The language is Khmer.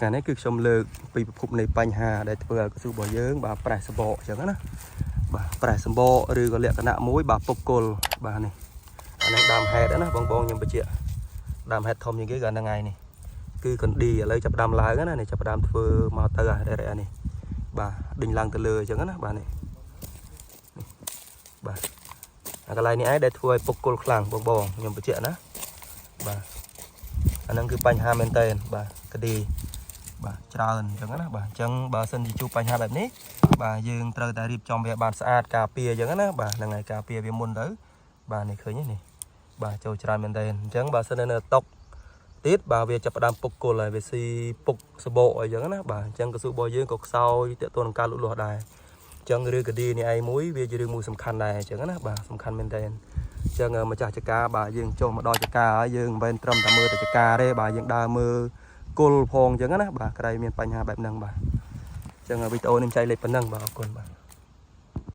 ថ្ងៃនេះគឺខ្ញុំលើកពីប្រភពនៃបញ្ហាដែលធ្វើឲ្យកស៊ូរបស់យើងបាទប្រេះសម្បកអញ្ចឹងណាបាទប្រេះសម្បកឬក៏លក្ខណៈមួយបាទពុកគល់បាទនេះអានេះដើមហេតុណាបងខ្ញុំបញ្ជាក់ដើមហេតុធំជាងគេគឺហ្នឹងឯងនេះគឺកណ្ឌីឥឡូវចាប់ដើមឡើងណានេះចាប់ដើមធ្វើមកទៅអារ៉េនេះបាទដេញឡើងទៅលើអញ្ចឹងណាបាទនេះបាទអាកន្លែងនេះឯងដែលធ្វើឲ្យពុកគល់ខ្លាំងបងខ្ញុំបញ្ជាក់ណាបាទអាហ្នឹងគឺបញ្ហាមែនតើបាទកឌីបាទច្រើនអញ្ចឹងណាបាទអញ្ចឹងបើសិនជាជួបបញ្ហាបែបនេះបាទយើងត្រូវតែរៀបចំវាបានស្អាតការពារអញ្ចឹងណាបាទហ្នឹងហើយការពារវាមុនទៅបាទនេះឃើញនេះបាទចូលច្រើនមែនតើអញ្ចឹងបើសិននៅតុកទៀតបាទវាចាប់ផ្ដើមពុកគល់ហើយវាស៊ីពុកសបកអីចឹងណាបាទអញ្ចឹងកស៊ូរបស់យើងក៏ខ្សោយទាក់ទងនឹងការលូតលាស់ដែរអញ្ចឹងរឿងកឌីនេះឯងមួយវាជារឿងមួយសំខាន់ដែរអញ្ចឹងណាបាទសំខាន់មែនតើអញ្ចឹងម្ចាស់ចកាបាទយើងចុះមកដល់ចកាហើយយើងមិនមែនត្រឹមតែមើលតែចកាទេបាទយើងដើរមើលគល់ផងអញ្ចឹងណាបាទក្រៃមានបញ្ហាបែបហ្នឹងបាទអញ្ចឹងវីដេអូនេះចែកលេខប៉ុណ្ណឹងបាទអរគុណបាទ